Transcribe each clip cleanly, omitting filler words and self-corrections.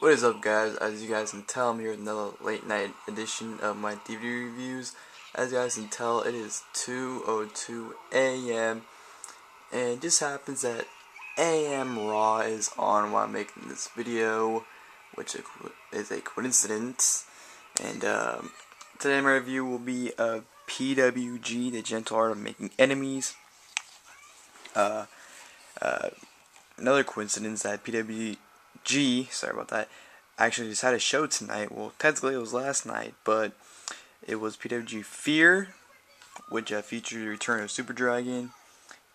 What is up, guys? As you guys can tell, I'm here with another late night edition of my DVD reviews. As you guys can tell, it is 2:02 a.m. and it just happens that AM Raw is on while I'm making this video, which is a coincidence. And today my review will be of PWG, the Gentle Art of Making Enemies. Another coincidence that PWG, sorry about that, actually just had a show tonight. Well, technically it was last night, but it was PWG Fear, which featured the return of Super Dragon.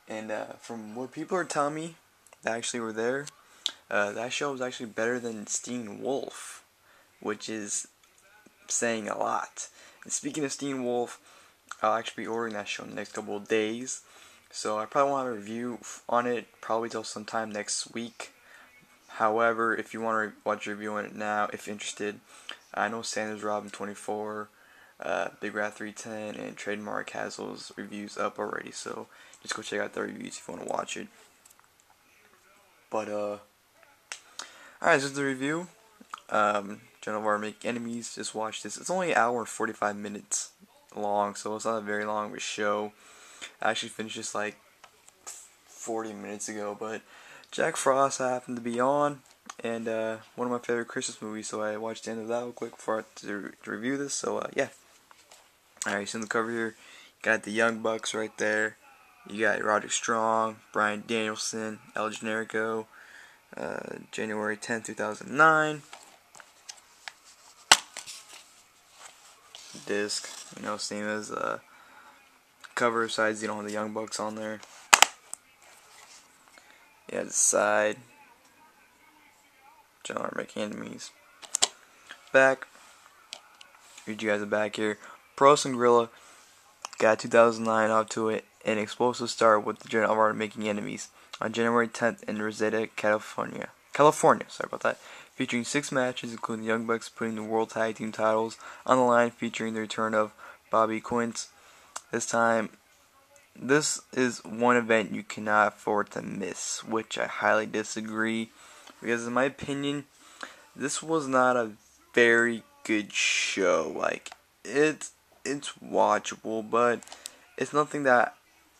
And from what people are telling me that actually were there, that show was actually better than Steen Wolf, which is saying a lot. And speaking of Steen Wolf, I'll actually be ordering that show in the next couple of days. So I probably won't have a review on it probably till sometime next week. However, if you want to watch a review on it now, if you're interested, I know Sanders Robin 24, Big Rat 310, and Trademark has those reviews up already. So just go check out the reviews if you want to watch it. But alright, this is the review. General War Make Enemies. Just watch this. It's only an hour and 45 minutes long, so it's not very long of a show. I actually finished this like 40 minutes ago, but Jack Frost happened to be on, and one of my favorite Christmas movies, so I watched the end of that real quick before to review this. So yeah, alright, so in the cover here, you got the Young Bucks right there. You got Roderick Strong, Bryan Danielson, El Generico, January 10th, 2009. Disc, same as cover, besides you don't have the Young Bucks on there. Yeah, the side. General Making Enemies. Back. Read you guys the back here. Pros and Gorilla got 2009 off to an explosive start with the General Art Making Enemies on January 10th in Rosetta, California. Sorry about that. Featuring 6 matches, including the Young Bucks putting the World Tag Team titles on the line, featuring the return of Bobby Quance. This time, this is one event you cannot afford to miss, which I highly disagree, because in my opinion, this was not a very good show. Like, it's watchable, but it's nothing that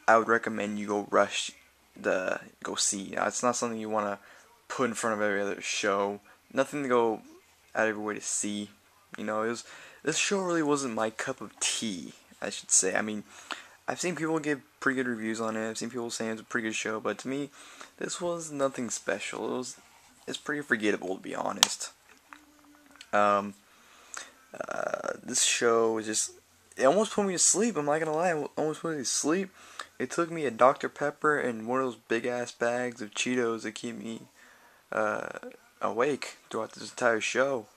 I would recommend you go see. It's not something you want to put in front of every other show. Nothing to go out of your way to see. This show really wasn't my cup of tea, I should say. I mean, I've seen people give pretty good reviews on it. I've seen people saying it's a pretty good show, but to me, this was nothing special. It's pretty forgettable, to be honest. This show was just, it almost put me to sleep. I'm not gonna lie, it almost put me to sleep. It took me a Dr. Pepper and one of those big ass bags of Cheetos to keep me awake throughout this entire show.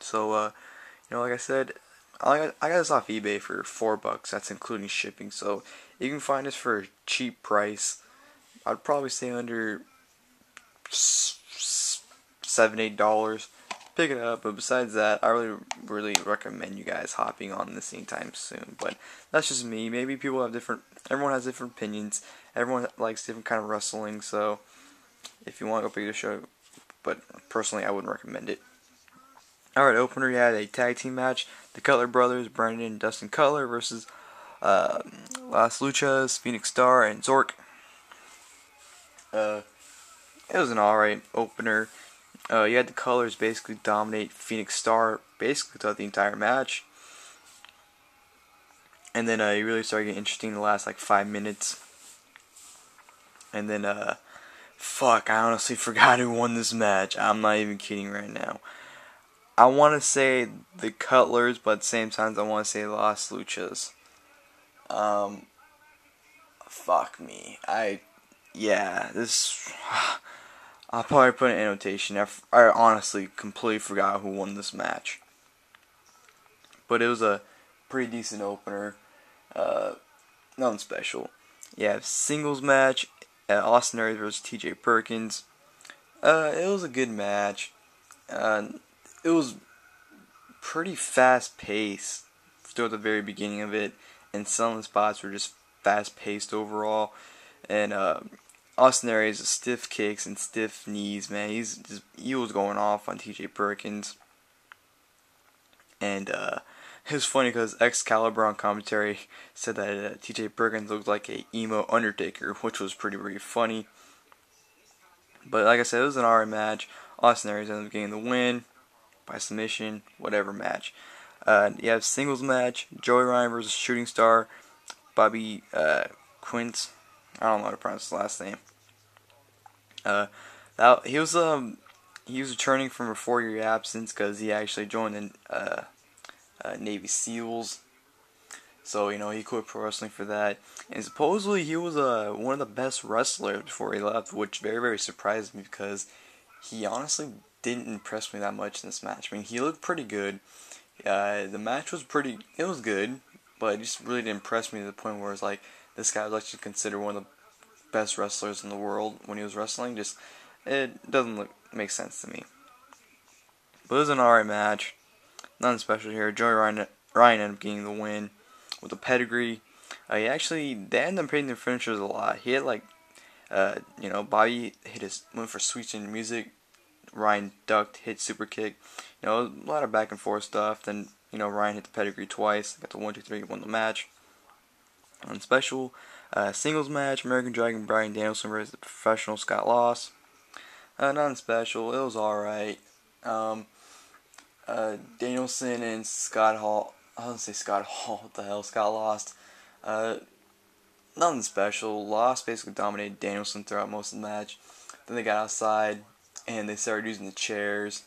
So, like I said, I got this off eBay for $4. That's including shipping. So you can find this for a cheap price. I'd probably say under $7-8. Pick it up. But besides that, I really recommend you guys hopping on this anytime soon. But that's just me. Maybe people have everyone has different opinions. Everyone likes different kind of wrestling. So if you want to go pick the show, but personally I wouldn't recommend it. Alright, opener, you had a tag team match. The Cutler brothers, Bryan and Dustin Cutler versus Las Luchas, Phoenix Star, and Zokre. It was an alright opener. You had the Cutlers basically dominate Phoenix Star basically throughout the entire match. And then you really started getting interesting in the last like 5 minutes. And then, I honestly forgot who won this match. I'm not even kidding right now. I want to say the Cutlers, but at the same time I want to say Las Luchas. Fuck me. I'll probably put an annotation. I honestly completely forgot who won this match. But it was a pretty decent opener. Nothing special. You have singles match. Austin Aries versus TJ Perkins. It was a good match. It was pretty fast paced throughout the very beginning of it, and some of the spots were just fast paced overall. And Austin Aries is stiff kicks and stiff knees, man. He was going off on TJ Perkins. And it was funny because Excalibur on commentary said that TJ Perkins looked like a emo Undertaker, which was pretty funny. But like I said, it was an alright match. Austin Aries ended up getting the win by submission, whatever match. You have singles match, Joey Ryan versus Shooting Star, Bobby Quance. I don't know how to pronounce his last name. He was returning from a 4-year absence because he actually joined the Navy SEALs. So he quit pro wrestling for that. And supposedly he was one of the best wrestlers before he left, which very surprised me because he honestly didn't impress me that much in this match. I mean, he looked pretty good. The match was it was good, but it just really didn't impress me to the point where it's like, this guy was actually considered one of the best wrestlers in the world when he was wrestling. It doesn't make sense to me. But it was an alright match. Nothing special here. Joey Ryan ended up getting the win with a pedigree. They ended up hitting their finishers a lot. He had Bobby went for sweet chin music. Ryan ducked, hit super kick. A lot of back and forth stuff. Then Ryan hit the pedigree twice. Got the 1, 2, 3, won the match. On special singles match, American Dragon Bryan Danielson versus the Professional Scott Lost. Nothing special. It was alright. Danielson and Scott Hall. I don't say Scott Hall. What the hell? Scott Lost. Nothing special. Lost basically dominated Danielson throughout most of the match. Then they got outside and they started using the chairs.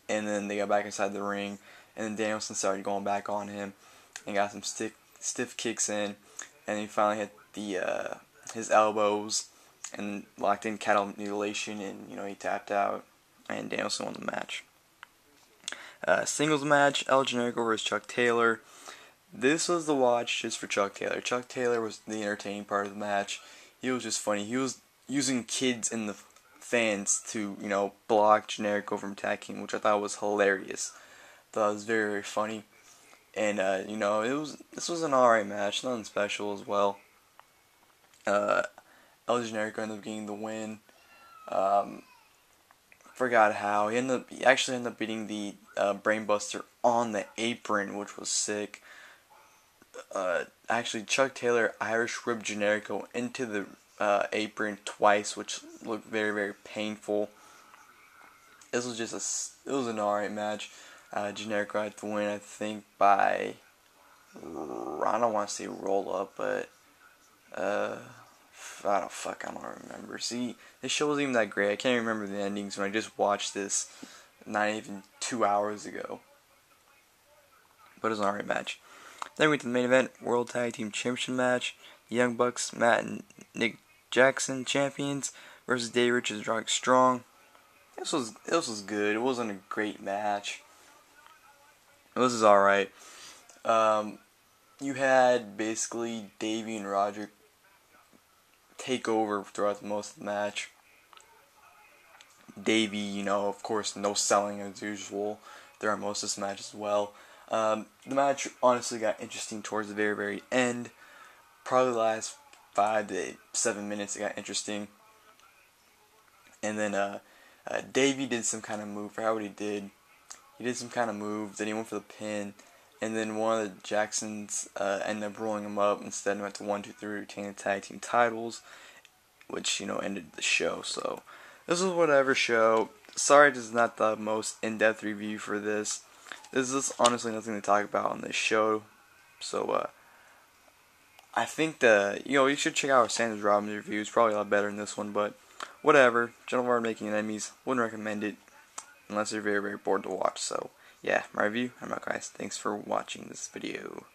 And then they got back inside the ring. And then Danielson started going back on him and got some stiff kicks in. And he finally hit his elbows and locked in cattle mutilation, and he tapped out. And Danielson won the match. Singles match, El Generico versus Chuck Taylor. This was the watch just for Chuck Taylor. Chuck Taylor was the entertaining part of the match. He was just funny. He was using kids in the fans to, block Generico from attacking, which I thought was hilarious. Thought it was very funny. And, this was an alright match. Nothing special as well. El Generico ended up getting the win. Forgot how. He actually ended up beating the Brainbuster on the apron, which was sick. Actually, Chuck Taylor Irish ripped Generico into the apron twice, which looked very painful. This was it was an alright match. Generico had to win, I think, by, I don't want to say roll up, but I don't remember. See, this show wasn't even that great. I can't even remember the endings when I just watched this not even 2 hours ago. But it was an alright match. Then we went to the main event, World Tag Team Championship match. The Young Bucks, Matt and Nick Jackson, champions, versus Davey Richards and Roderick Strong. This was good. It wasn't a great match. This is alright. You had basically Davey and Roderick take over throughout most of the match. Davey, of course, no selling as usual throughout most of this match as well. The match honestly got interesting towards the very end. Probably the last 5 to 7 minutes it got interesting. And then Davey did some kind of move. I forgot what he did. He did some kind of move. Then he went for the pin. And then one of the Jacksons ended up rolling him up. Instead, went to 1, 2, 3, retain the tag team titles, which ended the show. So this was whatever show. Sorry, this is not the most in-depth review for this. This is honestly nothing to talk about on this show. So I think you should check out our Sanders Robbins review. It's probably a lot better than this one, but whatever. Gentlemen Making Enemies, wouldn't recommend it unless you're very bored to watch. So yeah, my review. I'm out, guys. Thanks for watching this video.